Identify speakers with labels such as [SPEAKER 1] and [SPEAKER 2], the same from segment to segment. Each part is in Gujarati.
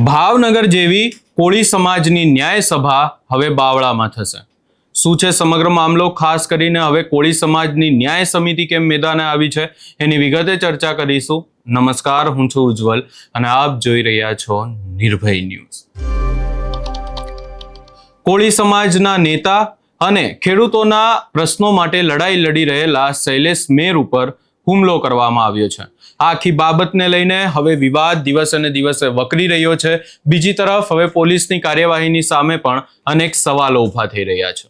[SPEAKER 1] ભાવનગર જેવી કોળી સમાજની ન્યાય સભા હવે બાવળામાં થશે। શું છે સમગ્ર મામલો? ખાસ કરીને હવે કોળી સમાજની ન્યાય સમિતિ કેમ મેદાને આવી છે એની વિગતે ચર્ચા કરીશું। નમસ્કાર, હું છું ઉજ્જવલ અને આપ જોઈ રહ્યા છો નિર્ભય ન્યૂઝ। કોળી સમાજના નેતા અને ખેડૂતોના પ્રશ્નો માટે લડાઈ લડી રહેલા શૈલેષ મેર ઉપર હુમલો કરવામાં આવ્યો છે। આખી બાબતને લઈને હવે વિવાદ દિવસે ને દિવસે વકરી રહ્યો છે। બીજી તરફ હવે પોલીસની કાર્યવાહીની સામે પણ અનેક સવાલો ઊભા થઈ રહ્યા છે।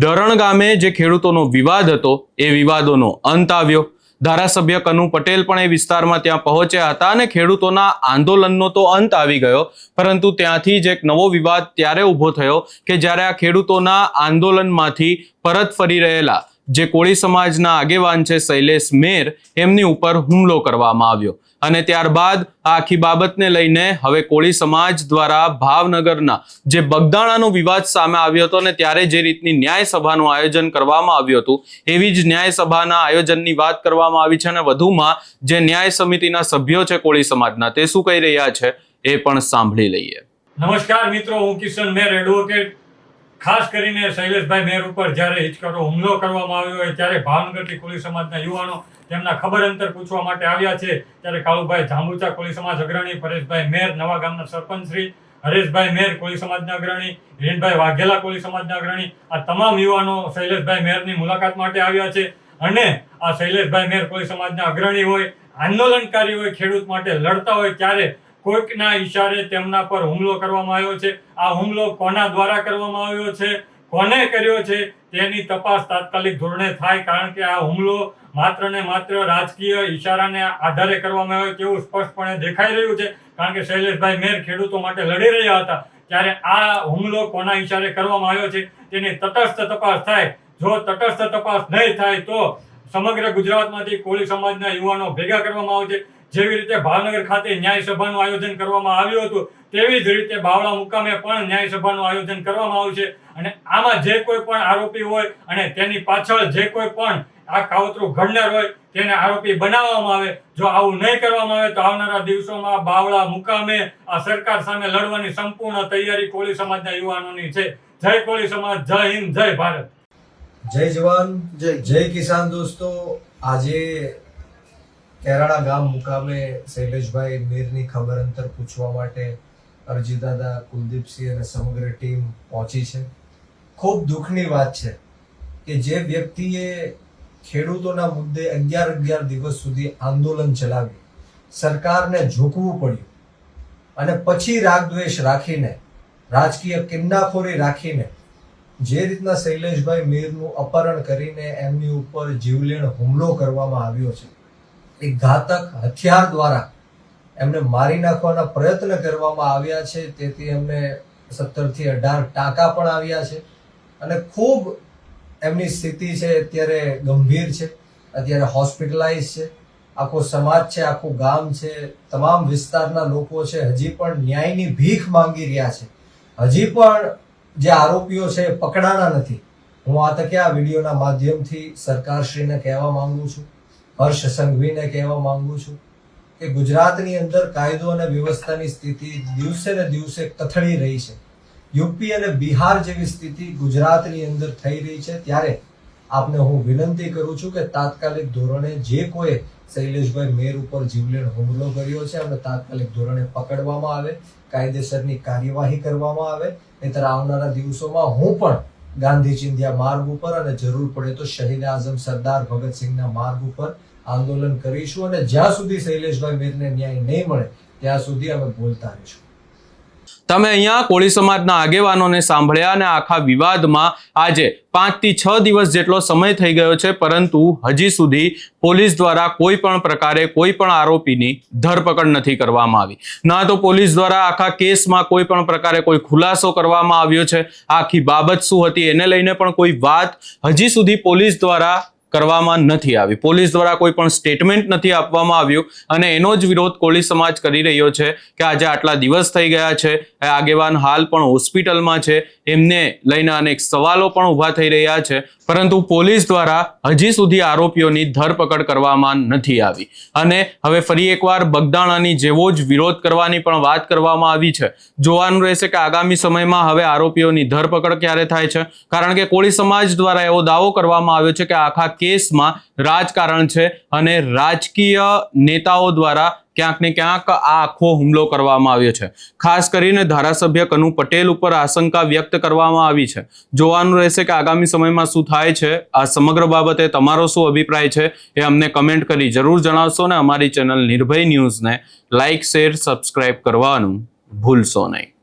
[SPEAKER 1] ધરણ ગામે જે ખેડૂતોનો વિવાદ હતો એ વિવાદોનો અંત આવ્યો। ધારાસભ્ય કનુ પટેલ પણ એ વિસ્તારમાં ત્યાં પહોંચ્યા હતા અને ખેડૂતોના આંદોલનનો તો અંત આવી ગયો, પરંતુ ત્યાંથી જ એક નવો વિવાદ ત્યારે ઊભો થયો કે જ્યારે આ ખેડૂતોના આંદોલનમાંથી પરત ફરી રહેલા જે કોળી સમાજના આગેવાન છે શૈલેષ મેર, એમની ઉપર હુમલો કરવામાં આવ્યો અને ત્યારબાદ આખી બાબતને લઈને હવે કોળી સમાજ દ્વારા ભાવનગરના જે બગદાણાનો વિવાદ સામે આવ્યો હતો અને ત્યારે જે રીતની ન્યાય સભાનું આયોજન કરવામાં આવ્યું હતું એવી જ ન્યાય સભાના આયોજનની વાત કરવામાં આવી છે અને વધુમાં જે ન્યાય સમિતિના સભ્યો છે કોળી સમાજના તે શું કહી રહ્યા છે એ પણ સાંભળી લઈએ।
[SPEAKER 2] નમસ્કાર મિત્રો, હું કિશન મેર એડવોકેટ। ખાસ કરીને શૈલેષભાઈ મેર ઉપર જ્યારે હિચકારો હુમલો કરવામાં આવ્યો હોય ત્યારે ભાવનગરથી કોળી સમાજના યુવાનો તેમના ખબર અંતર પૂછવા માટે આવ્યા છે। ત્યારે કાળુભાઈ જાંબુચા કોળી સમાજ અગ્રણી, પરેશભાઈ મેર નવા ગામના સરપંચ શ્રી, હરેશભાઈ મેર કોળી સમાજના અગ્રણી, હિરેનભાઈ વાઘેલા કોળી સમાજના અગ્રણી, આ તમામ યુવાનો શૈલેષભાઈ મેરની મુલાકાત માટે આવ્યા છે અને આ શૈલેષભાઈ મેર કોળી સમાજના અગ્રણી હોય, આંદોલનકારી હોય, ખેડૂત માટે લડતા હોય ત્યારે કોઈકના ઈશારે તેમના પર હુમલો કરવામાં આવ્યો છે। આ હુમલો કોના દ્વારા કરવામાં આવ્યો છે, કોને કર્યો છે તેની તપાસ તાત્કાલિક ધોરણે થાય, કારણ કે આ હુમલો માત્ર ને માત્ર રાજકીય ઈશારાને આધારે કરવામાં આવ્યો તેવું સ્પષ્ટપણે દેખાઈ રહ્યું છે। કારણ કે શૈલેષભાઈ મેર ખેડૂતો માટે લડી રહ્યા હતા ત્યારે આ હુમલો કોના ઈશારે કરવામાં આવ્યો છે તેની તટસ્થ તપાસ થાય। જો તટસ્થ તપાસ નહીં થાય તો સમગ્ર ગુજરાતમાંથી કોળી સમાજના યુવાનો ભેગા કરવામાં આવશે। જેવી રીતે ભાવનગર ખાતે ન્યાય સભાનું આયોજન કરવામાં આવ્યું હતું તેવી જ રીતે બાવળા મુકામે પણ ન્યાય સભાનું આયોજન કરવામાં આવશે અને આમાં જે કોઈ પણ આરોપી હોય અને તેની પાછળ જે કોઈ પણ આ કાવતરું ઘડનાર હોય તેને આરોપી બનાવવામાં આવે। જો આવું નહીં કરવામાં આવે તો આવનારા દિવસોમાં બાવળા મુકામે આ સરકાર સામે લડવાની સંપૂર્ણ તૈયારી કોળી સમાજના યુવાનોની છે। જય કોળી સમાજ, જય હિન્દ, જય ભારત,
[SPEAKER 3] જય જવાન, જય કિસાન। દોસ્તો, આજે કેરાળા ગામ મુકામે શૈલેષભાઈ મેરની ખબર અંતર પૂછવા માટે અરજીદાદા કુલદીપસિંહ અને સમગ્ર ટીમ પહોંચી છે। ખૂબ દુઃખની વાત છે કે જે વ્યક્તિએ ખેડૂતોના મુદ્દે 11 દિવસ સુધી આંદોલન ચલાવ્યું, સરકારને ઝૂકવું પડ્યું અને પછી રાગદ્વેષ રાખીને, રાજકીય કિન્નાખોરી રાખીને જે રીતના શૈલેષભાઈ મેરનું અપહરણ કરીને એમની ઉપર જીવલેણ હુમલો કરવામાં આવ્યો છે, એક ઘાતક હથિયાર દ્વારા એમને મારી નાખવાના પ્રયત્ન કરવામાં આવ્યા છે। તેથી એમને 17 થી 18 ટાંકા પણ આવ્યા છે અને ખૂબ એમની સ્થિતિ છે અત્યારે ગંભીર છે, અત્યારે હોસ્પિટલાઇઝ છે। આખો સમાજ છે, આખું ગામ છે, તમામ વિસ્તારના લોકો છે હજી પણ ન્યાયની ભીખ માંગી રહ્યા છે। હજી પણ જે આરોપીઓ છે પકડાના નથી। હું આ તકે આ વિડીયોના માધ્યમથી સરકારશ્રીને કહેવા માંગુ છું, હર્ષ સંઘવીને કહેવા માંગુ છું કે ગુજરાતની અંદર કાયદો અને વ્યવસ્થાની સ્થિતિ દિવસે ને દિવસે કથળી રહી છે। યુપી અને બિહાર જેવી સ્થિતિ ગુજરાતની અંદર થઈ રહી છે। ત્યારે આપને હું વિનંતી કરું છું કે તાત્કાલિક ધોરણે જે કોઈ શૈલેષભાઈ મેર ઉપર જીવલેણ હુમલો કર્યો છે એમને તાત્કાલિક ધોરણે પકડવામાં આવે, કાયદેસરની કાર્યવાહી કરવામાં આવે। નહીંતર આવનારા દિવસોમાં હું પણ ગાંધી ચિંધ્યા માર્ગ ઉપર અને જરૂર પડે તો શહીદ આઝમ સરદાર ભગતસિંહના માર્ગ ઉપર આંદોલન કરીશું અને જ્યાં સુધી શૈલેષભાઈ મેરને ન્યાય નહીં મળે ત્યાં સુધી અમે બોલતા રહીશું।
[SPEAKER 1] તમે અહીંયા કોળી સમાજના આગેવાનોને સાંભળ્યા અને આખા વિવાદમાં આજે 5 થી 6 દિવસ જેટલો સમય થઈ ગયો છે, પરંતુ હજી સુધી પોલીસ દ્વારા કોઈ પણ પ્રકારે કોઈ પણ આરોપીની ધરપકડ નથી કરવામાં આવી। ના તો પોલીસ દ્વારા આખા કેસમાં કોઈ પણ પ્રકારે કોઈ ખુલાસો કરવામાં આવ્યો છે। આખી બાબત શું હતી એને લઈને પણ કોઈ વાત હજી સુધી પોલીસ દ્વારા કરવામાં નથી આવી। પોલીસ દ્વારા કોઈ પણ સ્ટેટમેન્ટ નથી આપવામાં આવ્યું અને એનો જ વિરોધ કોળી સમાજ કરી રહ્યો છે કે આજે આટલા દિવસ થઈ ગયા છે, આગેવાન હાલ પણ હોસ્પિટલમાં છે, એમને લઈને અનેક સવાલો પણ ઊભા થઈ રહ્યા છે, પરંતુ પોલીસ દ્વારા હજી સુધી આરોપીઓની ધરપકડ કરવામાં નથી આવી અને હવે ફરી એકવાર બગદાણાની જેવો જ વિરોધ કરવાની પણ વાત કરવામાં આવી છે. જોવાનું રહેશે કે આગામી સમયમાં હવે આરોપીઓની ધરપકડ ક્યારે થાય છે, કારણ કે કોળી સમાજ દ્વારા એવો દાવો કરવામાં આવ્યો છે કે આખા કેસમાં રાજકારણ છે અને રાજકીય નેતાઓ દ્વારા ક્યાંક ને ક્યાંક આ આખો હુમલો કરવામાં આવ્યો છે. ખાસ કરીને ધારાસભ્ય કનુ પટેલ ઉપર આશંકા વ્યક્ત કરવામાં આવી છે. જોવાનું રહેશે કે આગામી સમયમાં શું થાય છે. આ સમગ્ર બાબતે તમારો શું અભિપ્રાય છે એ અમને કમેન્ટ કરી જરૂર જણાવશો ને અમારી ચેનલ નિર્ભય ન્યૂઝને લાઇક, શેર, સબસ્ક્રાઇબ કરવાનું ભૂલશો નહીં.